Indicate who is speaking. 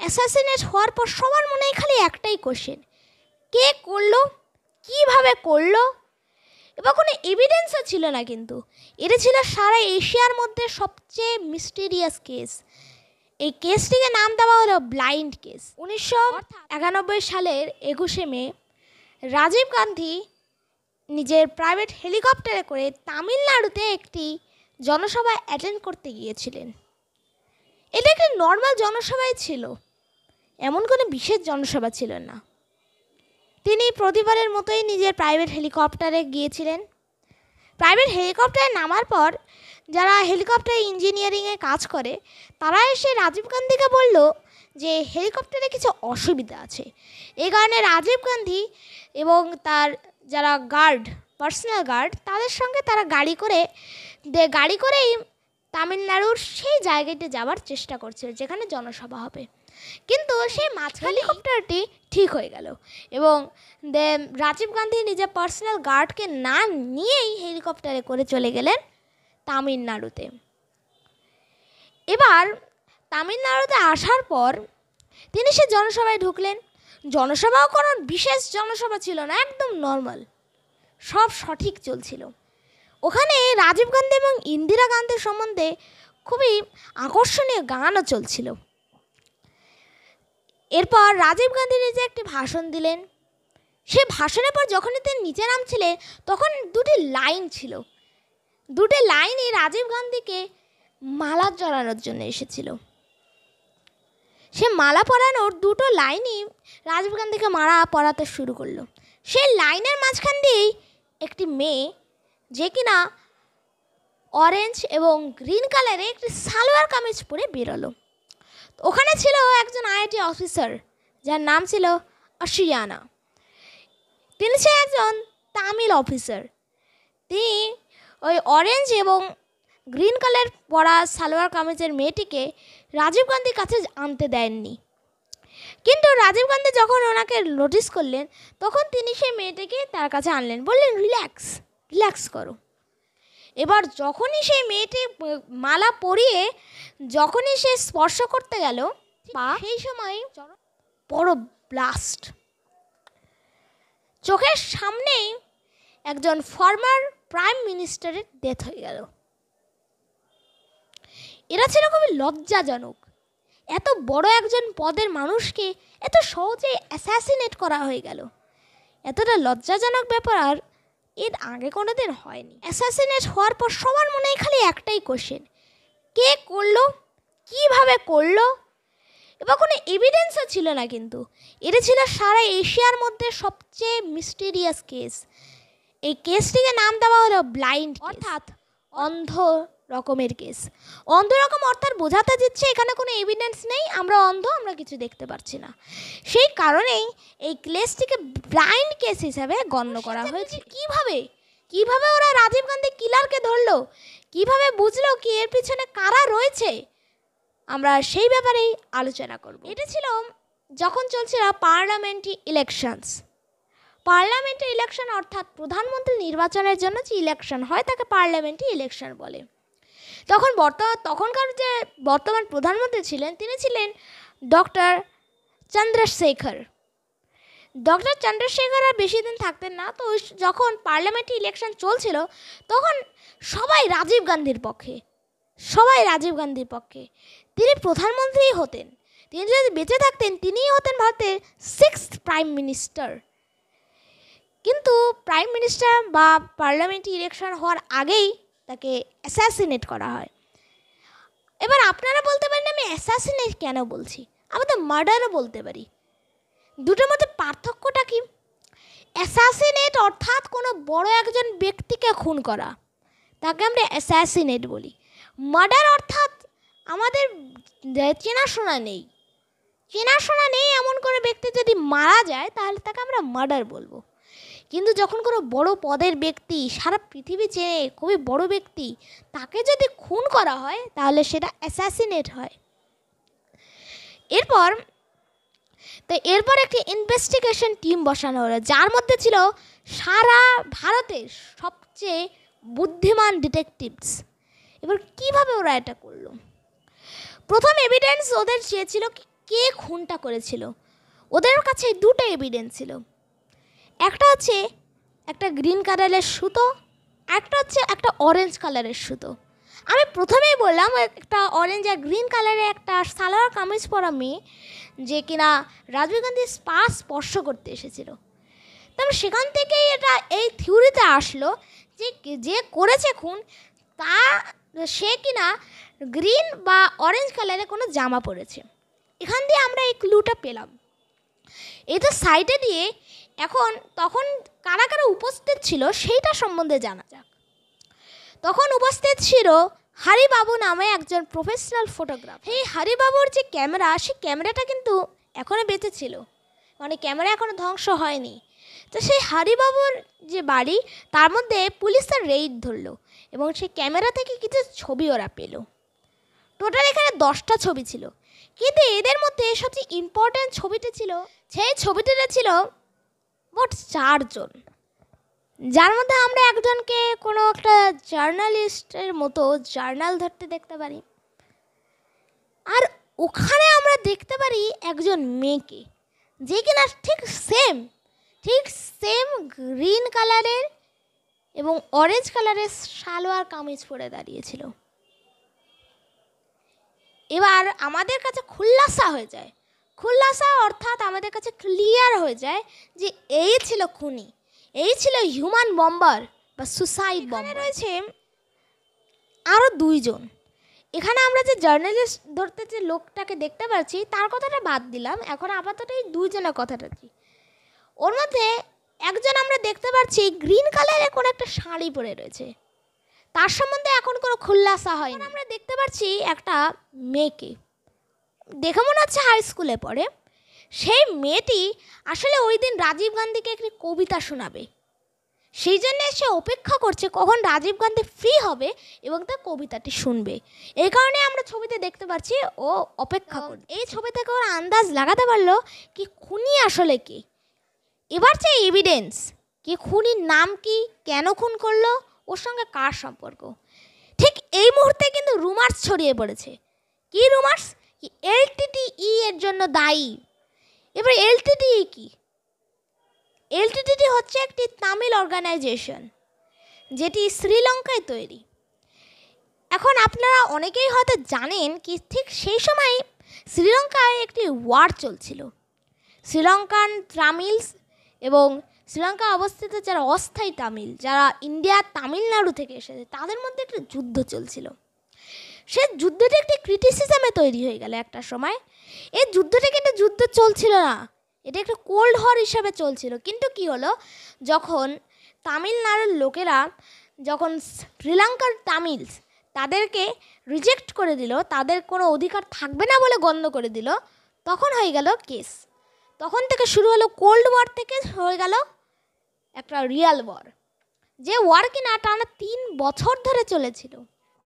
Speaker 1: Assassinate হওয়ার পর সবার মনে খালি একটাই কোশ্চেন, কে করলো, কিভাবে করলো। এবার কোনো এভিডেন্সও ছিল না, কিন্তু এটা ছিল সারা এশিয়ার মধ্যে সবচেয়ে মিস্টেরিয়াস কেস। এই কেসটিকে নাম দেওয়া হলো ব্লাইন্ড কেস। 1991 সালের 21শে মে রাজীব গান্ধী নিজের প্রাইভেট হেলিকপ্টারে করে তামিলনাড়ুতে একটি জনসভায় অ্যাটেন্ড করতে গিয়েছিলেন। এটা একটি নর্মাল জনসভাই ছিল, এমন কোনো বিশেষ জনসভা ছিল না। তিনি প্রতিবারের মতোই নিজের প্রাইভেট হেলিকপ্টারে গিয়েছিলেন। প্রাইভেট হেলিকপ্টারে নামার পর যারা হেলিকপ্টার ইঞ্জিনিয়ারিংয়ে কাজ করে তারা এসে রাজীব গান্ধীকে বলল যে হেলিকপ্টারে কিছু অসুবিধা আছে। এই কারণে রাজীব গান্ধী এবং তার যারা গার্ড, পার্সোনাল গার্ড, তাদের সঙ্গে তারা গাড়ি করেই তামিলনাড়ুর সেই জায়গাতে যাওয়ার চেষ্টা করছে যেখানে জনসভা হবে। কিন্তু সেই হেলিকপ্টারটি ঠিক হয়ে গেল এবং রাজীব গান্ধী নিজের পার্সোনাল গার্ডকে না নিয়েই হেলিকপ্টারে করে চলে গেলেন তামিলনাড়ুতে। এবার তামিলনাড়ুতে আসার পর তিনি সে জনসভায় ঢুকলেন। জনসভাও কোনো বিশেষ জনসভা ছিল না, একদম নর্মাল, সব সঠিক চলছিল। ওখানে রাজীব গান্ধী এবং ইন্দিরা গান্ধীর সম্বন্ধে খুবই আকর্ষণীয় গানও চলছিল। এরপর রাজীব গান্ধী নিজে একটি ভাষণ দিলেন। সে ভাষণের পর যখনই তিনি নিচে নামছিলেন তখন দুটি লাইন ছিল। দুটি লাইনই রাজীব গান্ধীকে মালা জড়ানোর জন্য এসেছিল। সে মালা পরানোর দুটো লাইনই রাজীব গান্ধীকে মালা পরাতে শুরু করলো। সেই লাইনের মাঝখান দিয়েই একটি মেয়ে, যে কিনা অরেঞ্জ এবং গ্রিন কালারে একটি সালোয়ার কামিজ পরে বেরোলো। ওখানে ছিল একজন আইআইটি অফিসার যার নাম ছিল আশিয়ানা। তিনি ছিলেন একজন তামিল অফিসার। তিনি ওই অরেঞ্জ এবং গ্রিন কালার পরা সালোয়ার কামিজের মেয়েটিকে রাজীব গান্ধীর কাছে আনতে দেননি। কিন্তু রাজীব গান্ধী যখন ওনাকে নোটিস করলেন তখন তিনি সেই মেয়েটিকে তার কাছে আনলেন, বললেন রিল্যাক্স করো। এবার যখনই সেই মেয়েটি মালা পরিয়ে যখনই সে স্পর্শ করতে গেল সেই সময় বড় ব্লাস্ট। চোখের সামনেই একজন ফর্মার প্রাইম মিনিস্টারের ডেথ হয়ে গেল। এটা ছিল খুবই লজ্জাজনক। এত বড় একজন পদের মানুষকে এত সহজে অ্যাসাসিনেট করা হয়ে গেল। এতটা লজ্জাজনক ব্যাপার আর এর আগে কোনোদিন হয়নি। অ্যাসাসিনেট হওয়ার পর সবার মনে খালি একটাই কোশ্চেন, কে করলো, কিভাবে করলো। এবার কোনো এভিডেন্সও ছিল না, কিন্তু এটা ছিল সারা এশিয়ার মধ্যে সবচেয়ে মিস্টেরিয়াস কেস। এই কেসটিকে নাম দেওয়া হলো ব্লাইন্ড, অর্থাৎ অন্ধ রকমের কেস। অন্ধ রকম অর্থাৎ বোঝাতে দিচ্ছে এখানে কোনো এভিডেন্স নেই, আমরা অন্ধ, আমরা কিছু দেখতে পাচ্ছি না। সেই কারণেই এই কেসটিকে ব্লাইন্ড কেস হিসাবে গণ্য করা হয়েছে। কিভাবে ওরা রাজীব গান্ধী কিলারকে ধরলো, কিভাবে বুঝলো কি এর পিছনে কারা রয়েছে, আমরা সেই ব্যাপারেই আলোচনা করব। এটা ছিল যখন চলছিল পার্লামেন্টারি ইলেকশন অর্থাৎ প্রধানমন্ত্রী নির্বাচনের জন্য যে ইলেকশন হয় তাকে পার্লামেন্টারি ইলেকশন বলে। তখনকার যে বর্তমান প্রধানমন্ত্রী ছিলেন তিনি ছিলেন ডক্টর চন্দ্রশেখর আর বেশি দিন থাকতেন না। তো যখন পার্লামেন্টারি ইলেকশন চলছিল তখন সবাই রাজীব গান্ধীর পক্ষে। তিনি প্রধানমন্ত্রী হতেন। তিনি যদি বেঁচে থাকতেন তিনিই হতেন ভারতের 6th প্রাইম মিনিস্টার। কিন্তু প্রাইম মিনিস্টার বা পার্লামেন্টারি ইলেকশন হওয়ার আগেই তাকে অ্যাসাসিনেট করা হয়। এবার আপনারা বলতে পারেন আমি অ্যাসাসিনেট কেন বলছি, আমরা তো মার্ডারও বলতে পারি। দুটোর মধ্যে পার্থক্যটা কি? অ্যাসাসিনেট অর্থাৎ কোনো বড় একজন ব্যক্তিকে খুন করা, তাকে আমরা অ্যাসাসিনেট বলি। মার্ডার অর্থাৎ আমাদের চেনাশোনা নেই এমন কোনো ব্যক্তি যদি মারা যায় তাহলে তাকে আমরা মার্ডার বলবো। কিন্তু যখন কোনো বড় পদের ব্যক্তি, সারা পৃথিবী চেনে খুবই বড় ব্যক্তি, তাকে যদি খুন করা হয় তাহলে সেটা অ্যাসাসিনেট হয়। এরপর একটি ইনভেস্টিগেশন টিম বসানো হলো যার মধ্যে ছিল সারা ভারতের সবচেয়ে বুদ্ধিমান ডিটেকটিভস। এবার কিভাবে ওরা এটা করলো? প্রথম এভিডেন্স ওদের চেয়েছিল কে খুনটা করেছিল। ওদের কাছে দুটো এভিডেন্স ছিল, একটা হচ্ছে একটা গ্রিন কালারের সুতো, একটা হচ্ছে একটা অরেঞ্জ কালারের সুতো। আমি প্রথমেই বললাম একটা অরেঞ্জ আর গ্রিন কালারের একটা সালোয়ার কামিজ পরা মেয়ে যে কিনা রাজীব গান্ধীর পা স্পর্শ করতে এসেছিল। তবে সেখান থেকেই এটা এই থিওরিতে আসলো যে যে করেছে খুন তা সে কিনা গ্রিন বা অরেঞ্জ কালারের কোনো জামা পরেছে। এখান দিয়ে আমরা এই ক্লুটা পেলাম। এই তো সাইডে দিয়ে এখন তখন কারা কারা উপস্থিত ছিল সেইটা সম্বন্ধে জানা যাক। তখন উপস্থিত ছিল হরিবাবু নামে একজন প্রফেশনাল ফটোগ্রাফার। এই হরিবাবুর যে ক্যামেরা, সেই ক্যামেরাটা কিন্তু এখনও বেঁচে ছিল, মানে ক্যামেরা এখনও ধ্বংস হয়নি। তো সেই হরিবাবুর যে বাড়ি, তার মধ্যে পুলিশ তার রেইড ধরলো এবং সেই ক্যামেরা থেকে কিছু ছবি ওরা পেল। টোটাল এখানে 10টা ছবি ছিল, কিন্তু এদের মধ্যে সবচেয়ে ইম্পর্ট্যান্ট ছবিটা ছিল, সেই ছবিটাতে ছিল মোট 4 জন, যার মধ্যে আমরা একজনকে কোনো একটা জার্নালিস্টের মতো জার্নাল ধরতে দেখতে পারি, আর ওখানে আমরা দেখতে পারি একজন মেয়েকে যে কিনা ঠিক সেম গ্রিন কালারের এবং অরেঞ্জ কালারের সালোয়ার কামিজ পরে দাঁড়িয়েছিল। এবার আমাদের কাছে খুল্লাসা অর্থাৎ আমাদের কাছে ক্লিয়ার হয়ে যায় যে এই ছিল খুনি, এই ছিল হিউম্যান বম্বার বা সুসাইড বম্বার। রয়েছে আরও 2 জন। এখানে আমরা যে জার্নালিস্ট ধরতে যে লোকটাকে দেখতে পাচ্ছি তার কথাটা বাদ দিলাম, এখন আপাতত এই 2 জনের কথাটা। ওর মধ্যে একজন আমরা দেখতে পাচ্ছি গ্রিন কালারের কোনো একটা শাড়ি পরে রয়েছে, তার সম্বন্ধে এখন কোনো খুলাসা হয়নি। আমরা দেখতে পাচ্ছি একটা মেয়েকে, দেখে মনে হচ্ছে হাই স্কুলে পড়ে। সেই মেয়েটি আসলে ওই দিন রাজীব গান্ধীকে একটি কবিতা শোনাবে, সেই জন্য সে অপেক্ষা করছে কখন রাজীব গান্ধী ফ্রি হবে এবং তার কবিতাটি শুনবে। এই কারণে আমরা ছবিতে দেখতে পাচ্ছি ও অপেক্ষা করে। এই ছবি থেকে ওর আন্দাজ লাগাতে পারলো কি খুনি আসলে কে। এবার যে এভিডেন্স, কি খুনির নাম কি, কেন খুন করলো, ওর সঙ্গে কার সম্পর্ক, ঠিক এই মুহূর্তে কিন্তু রুমার্স ছড়িয়ে পড়েছে। কি রুমার্স? কি এলটিটিই এর জন্য দায়ী। এবার এলটিটিই কি? এলটিটিই হচ্ছে একটি তামিল অর্গানাইজেশন যেটি শ্রীলঙ্কায় তৈরি। এখন আপনারা অনেকেই হয়তো জানেন কি ঠিক সেই সময় শ্রীলঙ্কায় একটি ওয়ার চলছিল। শ্রীলঙ্কান তামিলস এবং শ্রীলঙ্কা অবস্থিত যারা অস্থায়ী তামিল, যারা ইন্ডিয়ার তামিলনাড়ু থেকে এসেছে, তাদের মধ্যে একটা যুদ্ধ চলছিল। সে যুদ্ধটা একটি ক্রিটিসিজমে তৈরি হয়ে গেল একটা সময়। এই যুদ্ধটা কিন্তু যুদ্ধ চলছিল না, এটা একটা কোল্ড ওয়ার হিসাবে চলছিল। কিন্তু কি হলো, যখন তামিলনাড়ুর লোকেরা যখন শ্রীলঙ্কার তামিলস তাদেরকে রিজেক্ট করে দিল, তাদের কোনো অধিকার থাকবে না বলে গণ্য করে দিল, তখন হয়ে গেল কেস। তখন থেকে শুরু হলো কোল্ড ওয়ার, থেকে হয়ে গেল একটা রিয়াল ওয়ার, যে ওয়ার কিনা টানা 3 বছর ধরে চলেছিল।